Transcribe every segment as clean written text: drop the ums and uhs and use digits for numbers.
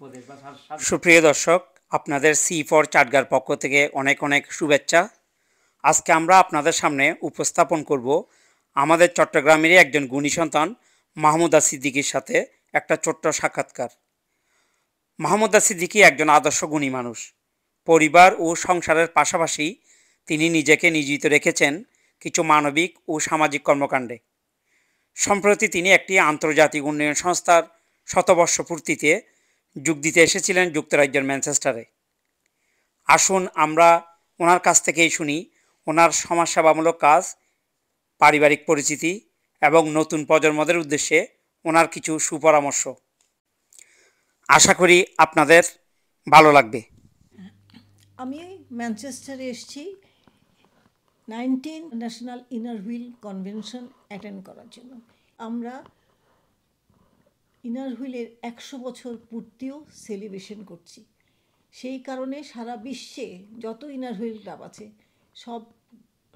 উপদেশ বা সুপ্রিয় দর্শক, আপনাদের C4 চাটগার পক্ষ থেকে অনেক অনেক শুভেচ্ছা। আজকে আমরা আপনাদের সামনে উপস্থাপন করব আমাদের চট্টগ্রামেরই একজন গুণী সন্তান মাহমুদা সিদ্দিকীর সাথে একটা ছোট্ট সাক্ষাৎকার। মাহমুদা সিদ্দিকী একজন আদর্শ গুণী মানুষ। পরিবার ও সংসারের পাশাপাশি তিনি নিজেকে নিয়োজিত রেখেছেন কিছু মানবিক ও সামাজিক কর্মকাণ্ডে। সম্প্রতি তিনি একটি আন্তর্জাতিক উন্নয়ন সংস্থার শতবর্ষ পূর্তিতে যোগ দিতে এসেছিলেন যুক্তরাজ্যের ম্যানচেস্টারে। আসুন আমরা ওনার কাছ থেকেই শুনি ওনার সমাজসেবামূলক কাজ, পারিবারিক পরিচিতি এবং নতুন প্রজন্মদের উদ্দেশ্যে ওনার কিছু সুপরামর্শ। আশা করি আপনাদের ভালো লাগবে। আমি ম্যানচেস্টারে এসেছি 19 national inner wheel convention attend করার জন্য। আমরা ইনার হুইলের 100 বছর পূর্তিও সেলিব্রেশন করছি। সেই কারণে সারা বিশ্বে যত ইনার হুইল ক্লাব আছে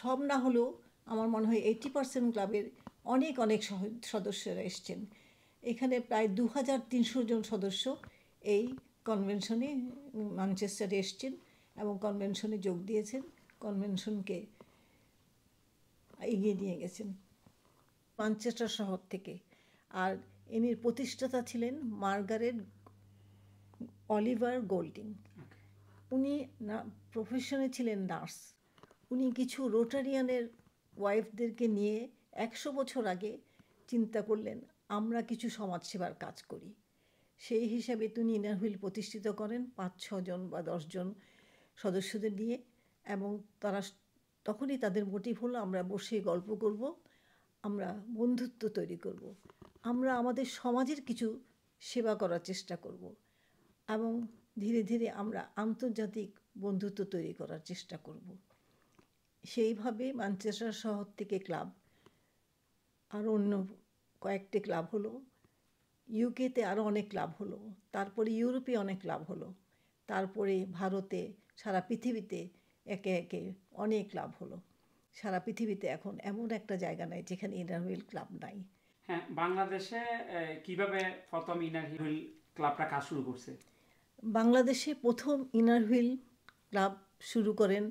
সব না হলেও আমার মনে হয় 80% ক্লাবের অনেক সদস্যরা এসছেন। এখানে প্রায় 2300 জন সদস্য এই কনভেনশনে ম্যানচেস্টারে এসছেন এবং কনভেনশনে যোগ দিয়েছেন, কনভেনশনকে এগিয়ে নিয়ে গেছেন ম্যানচেস্টার শহর থেকে। আর এর প্রতিষ্ঠাতা ছিলেন মার্গারেট অলিভার গোল্ডিং। উনি প্রফেশনে ছিলেন নার্স। উনি কিছু রোটারিয়ানের ওয়াইফদেরকে নিয়ে 100 বছর আগে চিন্তা করলেন আমরা কিছু সমাজসেবার কাজ করি। সেই হিসাবে তিনি ইনার হুইল প্রতিষ্ঠিত করেন 5-6 জন বা 10 জন সদস্যদের নিয়ে, এবং তারা তখনই তাদের মোটিভ হলো আমরা বসে গল্প করব, আমরা বন্ধুত্ব তৈরি করব, আমরা আমাদের সমাজের কিছু সেবা করার চেষ্টা করব, এবং ধীরে ধীরে আমরা আন্তর্জাতিক বন্ধুত্ব তৈরি করার চেষ্টা করব। সেইভাবে ম্যানচেস্টার শহর থেকে ক্লাব আর অন্য কয়েকটি ক্লাব হলো, ইউকেতে আরও অনেক ক্লাব হলো, তারপরে ইউরোপে অনেক ক্লাব হলো, তারপরে ভারতে, সারা পৃথিবীতে একে একে অনেক ক্লাব হলো। সারা পৃথিবীতে এখন এমন একটা জায়গা নাই যেখানে ইনার হুইল ক্লাব নাই। হ্যাঁ, বাংলাদেশে কিভাবে প্রথম ইনার হুইল ক্লাবটা কাজ শুরু করছে? বাংলাদেশে প্রথম ইনার হুইল ক্লাব শুরু করেন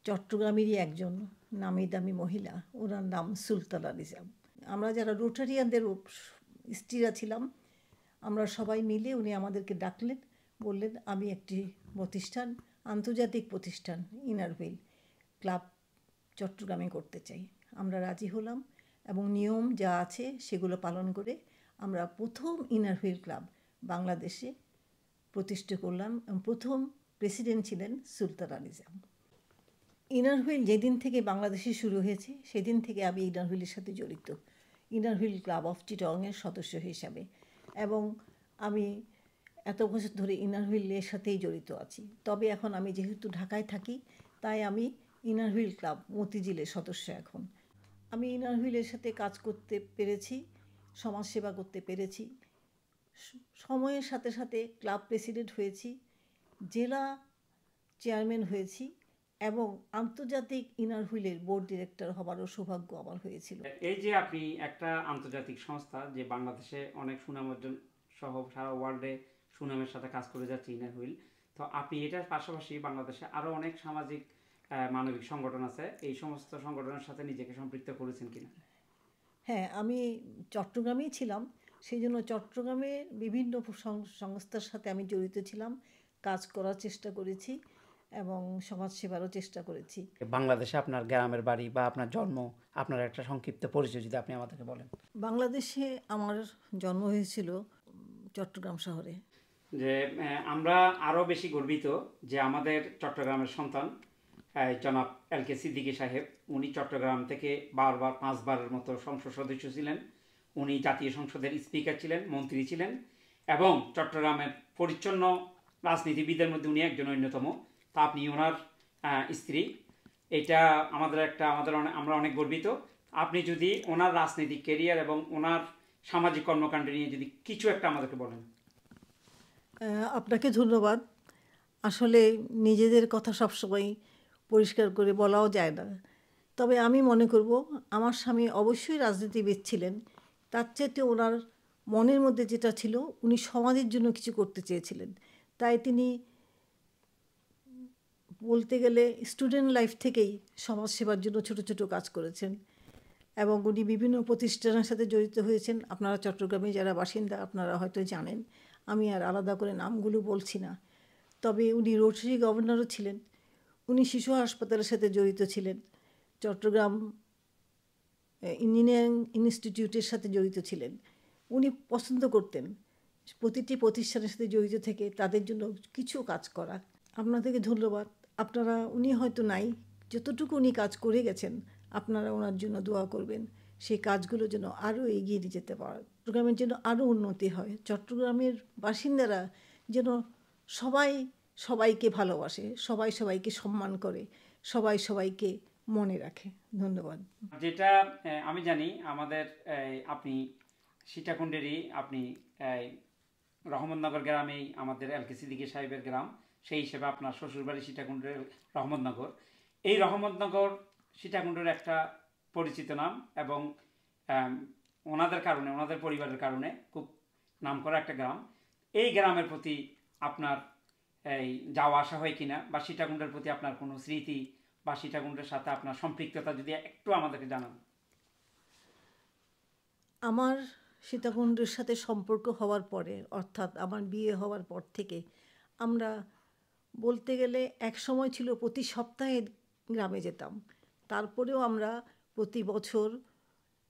চট্টগ্রামেরই একজন নামি দামি মহিলা, ওনার নাম সুলতানা নিজাম। আমরা যারা রোটারিয়ানদের স্ত্রীরা ছিলাম, আমরা সবাই মিলে উনি আমাদেরকে ডাকলেন, বললেন আমি একটি প্রতিষ্ঠান, আন্তর্জাতিক প্রতিষ্ঠান ইনার হুইল ক্লাব চট্টগ্রামে করতে চাই। আমরা রাজি হলাম এবং নিয়ম যা আছে সেগুলো পালন করে আমরা প্রথম ইনার হুইল ক্লাব বাংলাদেশে প্রতিষ্ঠা করলাম। প্রথম প্রেসিডেন্ট ছিলেন সুলতানা নিজাম। ইনার হুইল যেদিন থেকে বাংলাদেশে শুরু হয়েছে সেদিন থেকে আমি ইনার হুইলের সাথে জড়িত, ইনার হুইল ক্লাব অফ চিটগংয়ের সদস্য হিসাবে, এবং আমি এত বছর ধরে ইনার হুইলের সাথেই জড়িত আছি। তবে এখন আমি যেহেতু ঢাকায় থাকি, তাই আমি ইনার হুইল ক্লাব মতিঝিলের সদস্য। এখন আমি ইনার হুইলের সাথে কাজ করতে পেরেছি, সমাজসেবা করতে পেরেছি। সময়ের সাথে সাথে ক্লাব প্রেসিডেন্ট হয়েছি, জেলা চেয়ারম্যান হয়েছি, এবং আন্তর্জাতিক ইনার হুইলের বোর্ড ডিরেক্টর হবারও সৌভাগ্য আমার হয়েছিল। এই যে আপনি একটা আন্তর্জাতিক সংস্থা যে বাংলাদেশে অনেক সুনাম অর্জন সহ সারা ওয়ার্ল্ডে সুনামের সাথে কাজ করে যাচ্ছে ইনার হুইল, তো আপনি এটার পাশাপাশি বাংলাদেশে আরও অনেক সামাজিক মানবিক সংগঠন আছে, এই সমস্ত সংগঠনের সাথে নিজেকে সম্পৃক্ত করেছেন কিনা? হ্যাঁ, আমি চট্টগ্রামেই ছিলাম, সেই জন্য চট্টগ্রামের বিভিন্ন সংস্থার সাথে আমি জড়িত ছিলাম, কাজ করার চেষ্টা করেছি এবং সমাজসেবারও চেষ্টা করেছি। বাংলাদেশে আপনার গ্রামের বাড়ি বা আপনার জন্ম, আপনার একটা সংক্ষিপ্ত পরিচয় যদি আপনি আমাদেরকে বলেন। বাংলাদেশে আমার জন্ম হয়েছিল চট্টগ্রাম শহরে। যে আমরা আরও বেশি গর্বিত যে আমাদের চট্টগ্রামের সন্তান জনাব LK সিদ্দিকী সাহেব, উনি চট্টগ্রাম থেকে 5বারের মতো সংসদ সদস্য ছিলেন, উনি জাতীয় সংসদের স্পিকার ছিলেন, মন্ত্রী ছিলেন, এবং চট্টগ্রামের পরিচ্ছন্ন রাজনীতিবিদের মধ্যে উনি একজন অন্যতম। তা আপনি ওনার স্ত্রী, এটা আমরা অনেক গর্বিত। আপনি যদি ওনার রাজনৈতিক ক্যারিয়ার এবং ওনার সামাজিক কর্মকাণ্ড নিয়ে যদি কিছু একটা আমাদেরকে বলেন। আপনাকে ধন্যবাদ। আসলে নিজেদের কথা সবসময় পরিষ্কার করে বলাও যায় না, তবে আমি মনে করব আমার স্বামী অবশ্যই রাজনীতিবিদ ছিলেন, তার চাইতে ওনার মনের মধ্যে যেটা ছিল, উনি সমাজের জন্য কিছু করতে চেয়েছিলেন। তাই তিনি বলতে গেলে স্টুডেন্ট লাইফ থেকেই সমাজ সেবার জন্য ছোট ছোট কাজ করেছেন এবং উনি বিভিন্ন প্রতিষ্ঠানের সাথে জড়িত হয়েছেন। আপনারা চট্টগ্রামে যারা বাসিন্দা আপনারা হয়তো জানেন, আমি আর আলাদা করে নামগুলো বলছি না। তবে উনি রোটারি গভর্নরও ছিলেন, উনি শিশু হাসপাতালের সাথে জড়িত ছিলেন, চট্টগ্রাম ইঞ্জিনিয়ারিং ইনস্টিটিউটের সাথে জড়িত ছিলেন। উনি পছন্দ করতেন প্রতিটি প্রতিষ্ঠানের সাথে জড়িত থেকে তাদের জন্য কিছু কাজ করা। আপনাদেরকে ধন্যবাদ। আপনারা, উনি হয়তো নাই, যতটুকু উনি কাজ করে গেছেন আপনারা ওনার জন্য দোয়া করবেন, সেই কাজগুলো যেন আরও এগিয়ে নিয়ে যেতে পারে, চট্টগ্রামের জন্য আরও উন্নতি হয়, চট্টগ্রামের বাসিন্দারা যেন সবাই সবাইকে ভালোবাসে, সবাই সবাইকে সম্মান করে, সবাই সবাইকে মনে রাখে। ধন্যবাদ। যেটা আমি জানি আমাদের আপনি সীতাকুণ্ডেরই, আপনি রহমতনগর গ্রামেই আমাদের এলকে সিদ্দিকী সাহেবের গ্রাম, সেই হিসেবে আপনার শ্বশুরবাড়ি সীতাকুণ্ডের রহমতনগর। এই রহমতনগর সীতাকুণ্ডের একটা পরিচিত নাম এবং ওনাদের কারণে, ওনাদের পরিবারের কারণে খুব নামকরা একটা গ্রাম। এই গ্রামের প্রতি আপনার যাওয়া আসা হয় কিনা, বা সীতাকুণ্ডের প্রতি আপনার কোনো স্মৃতি বা সীতাকুণ্ডের সাথে আপনার সম্পৃক্ততা যদি একটু আমাদেরকে জানান। আমার সীতাকুণ্ডের সাথে সম্পর্ক হওয়ার পরে, অর্থাৎ আমার বিয়ে হওয়ার পর থেকে আমরা বলতে গেলে এক সময় ছিল প্রতি সপ্তাহে গ্রামে যেতাম। তারপরেও আমরা প্রতি বছর,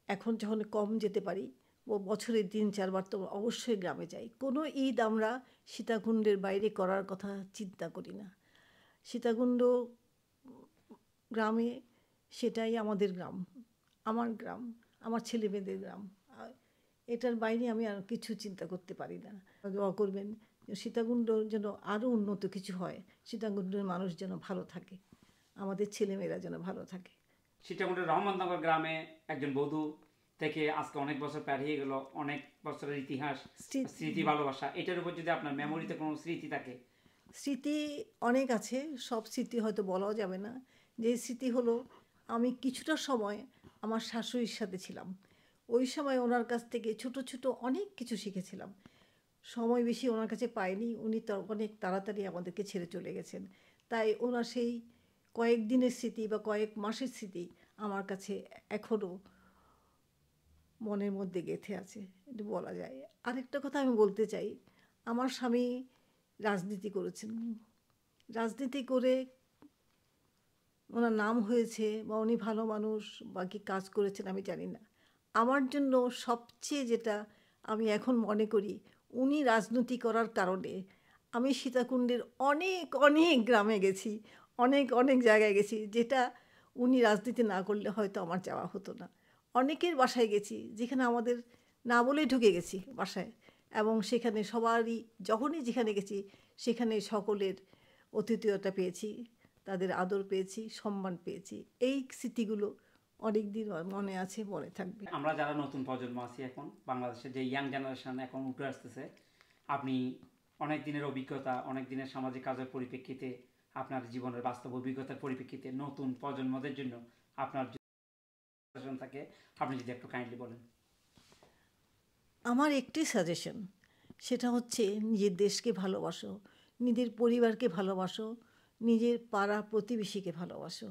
এখন যখন কম যেতে পারি, ও বছরে 3-4 বার তো অবশ্যই গ্রামে যাই। কোনো ঈদ আমরা সীতাকুণ্ডের বাইরে করার কথা চিন্তা করি না। সীতাকুণ্ড গ্রামে, সেটাই আমাদের গ্রাম, আমার গ্রাম, আমার ছেলে মেয়েদের গ্রাম। এটার বাইরে আমি আর কিছু চিন্তা করতে পারি না। দোয়া করবেন সীতাকুণ্ড যেন আরও উন্নত কিছু হয়, সীতাকুণ্ডের মানুষ যেন ভালো থাকে, আমাদের ছেলেমেয়েরা যেন ভালো থাকে। সীতাকুণ্ডের রহমতনগর গ্রামে একজন বধূ থেকে আজকে অনেক বছর পেরিয়ে গেল, অনেক বছরের ইতিহাস, স্মৃতি, ভালোবাসা, এটার উপর যদি আপনার মেমোরিতে কোনো স্মৃতি থাকে। স্মৃতি অনেক আছে, সব স্মৃতি হয়তো বলাও যাবে না। যে স্মৃতি হলো, আমি কিছুটা সময় আমার শাশুড়ির সাথে ছিলাম, ওই সময় ওনার কাছ থেকে ছোট ছোট অনেক কিছু শিখেছিলাম। সময় বেশি ওনার কাছে পাইনি, উনি তো অনেক তাড়াতাড়ি আমাদেরকে ছেড়ে চলে গেছেন। তাই ওনার সেই কয়েকদিনের স্মৃতি বা কয়েক মাসের স্মৃতি আমার কাছে এখনও মনের মধ্যে গেঁথে আছে, এটা বলা যায়। আরেকটা কথা আমি বলতে চাই, আমার স্বামী রাজনীতি করেছেন, রাজনীতি করে ওনার নাম হয়েছে বা উনি ভালো মানুষ বা কি কাজ করেছেন আমি জানি না। আমার জন্য সবচেয়ে যেটা আমি এখন মনে করি, উনি রাজনীতি করার কারণে আমি সীতাকুণ্ডের অনেক অনেক গ্রামে গেছি, অনেক অনেক জায়গায় গেছি, যেটা উনি রাজনীতি না করলে হয়তো আমার যাওয়া হতো না। অনেকের বাসায় গেছি যেখানে আমাদের না বলেই ঢুকে গেছি বাসায়, এবং সেখানে সবারই, যখনই যেখানে গেছি সেখানে সকলের অতিথিয়তা পেয়েছি, তাদের আদর পেয়েছি, সম্মান পেয়েছি। এই স্মৃতিগুলো অনেক দিন মনে আছে, মনে থাকবে। আমরা যারা নতুন প্রজন্ম আছি এখন বাংলাদেশের, যে ইয়াং জেনারেশন এখন উঠে আসতেছে, আপনি অনেক দিনের অভিজ্ঞতা, অনেক দিনের সামাজিক কাজের পরিপ্রেক্ষিতে, আপনার জীবনের বাস্তব অভিজ্ঞতার পরিপ্রেক্ষিতে নতুন প্রজন্মদের জন্য আপনার সাজেশন থাকে, আপনি যদি একটু কাইন্ডলি বলেন। আমার একটি সাজেশন, সেটা হচ্ছে নিজের দেশকে ভালোবাসো, নিজের পরিবারকে ভালোবাসো, নিজের পাড়া প্রতিবেশীকে ভালোবাসো।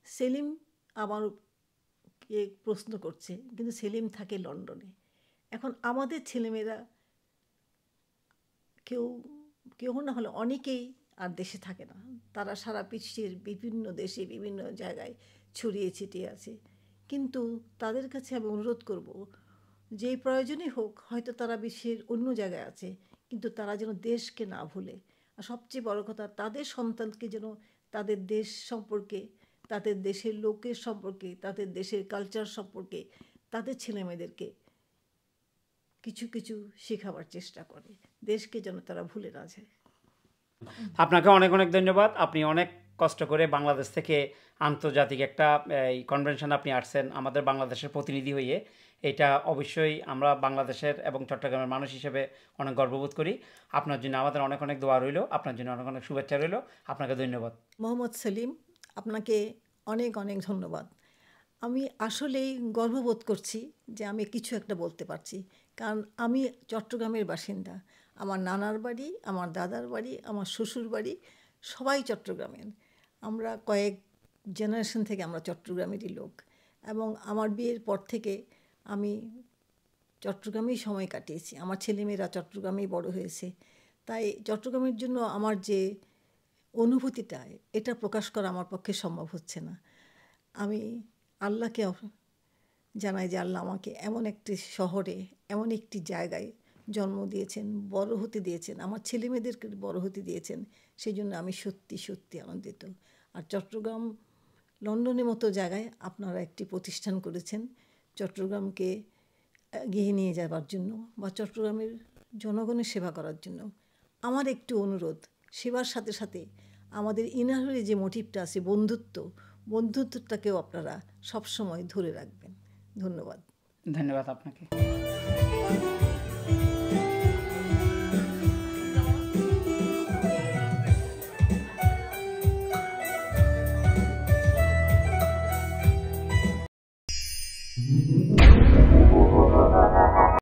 সেলিম আমাকে প্রশ্ন করছে, কিন্তু সেলিম থাকে লন্ডনে। এখন আমাদের ছেলেমেয়েরা কেউ কেউ না হলে অনেকেই আর দেশে থাকে না, তারা সারা বিশ্বের বিভিন্ন দেশে বিভিন্ন জায়গায় ছড়িয়ে ছিটিয়ে আছে। কিন্তু তাদের কাছে আমি অনুরোধ করব, যেই প্রয়োজনই হোক, হয়তো তারা বিশ্বের অন্য জায়গায় আছে, কিন্তু তারা যেন দেশকে না ভুলে। আর সবচেয়ে বড় কথা, তাদের সন্তানকে যেন তাদের দেশ সম্পর্কে, তাদের দেশের লোকের সম্পর্কে, তাদের দেশের কালচার সম্পর্কে, তাদের ছেলেমেয়েদেরকে কিছু কিছু শেখাবার চেষ্টা করে, দেশকে যেন তারা ভুলে না যায়। আপনাকে অনেক অনেক ধন্যবাদ। আপনি অনেক কষ্ট করে বাংলাদেশ থেকে আন্তর্জাতিক একটা এই কনভেনশন আপনি আসছেন আমাদের বাংলাদেশের প্রতিনিধি হয়ে। এটা অবশ্যই আমরা বাংলাদেশের এবং চট্টগ্রামের মানুষ হিসেবে অনেক গর্ববোধ করি। আপনার জন্য আমাদের অনেক অনেক দোয়া রইল, আপনার জন্য অনেক অনেক শুভেচ্ছা রইল। আপনাকে ধন্যবাদ। মোহাম্মদ সেলিম, আপনাকে অনেক অনেক ধন্যবাদ। আমি আসলেই গর্ববোধ করছি যে আমি কিছু একটা বলতে পারছি, কারণ আমি চট্টগ্রামের বাসিন্দা। আমার নানার বাড়ি, আমার দাদার বাড়ি, আমার শ্বশুর বাড়ি সবাই চট্টগ্রামের। আমরা কয়েক জেনারেশন থেকে আমরা চট্টগ্রামেরই লোক, এবং আমার বিয়ের পর থেকে আমি চট্টগ্রামেই সময় কাটিয়েছি। আমার ছেলেমেয়েরা চট্টগ্রামেই বড় হয়েছে। তাই চট্টগ্রামের জন্য আমার যে অনুভূতিটা, এটা প্রকাশ করা আমার পক্ষে সম্ভব হচ্ছে না। আমি আল্লাহকে জানাই যে আল্লাহ আমাকে এমন একটি শহরে, এমন একটি জায়গায় জন্ম দিয়েছেন, বড় হতে দিয়েছেন, আমার ছেলেমেয়েদেরকে বড় হতে দিয়েছেন। সেই জন্য আমি সত্যি সত্যি আনন্দিত। আর চট্টগ্রাম, লন্ডনের মতো জায়গায় আপনারা একটি প্রতিষ্ঠান করেছেন চট্টগ্রামকে এগিয়ে নিয়ে যাওয়ার জন্য বা চট্টগ্রামের জনগণের সেবা করার জন্য। আমার একটু অনুরোধ, সেবার সাথে সাথে আমাদের ইনারে যে মোটিভটা আছে বন্ধুত্বটাকেও আপনারা সবসময় ধরে রাখবেন। ধন্যবাদ। ধন্যবাদ আপনাকে।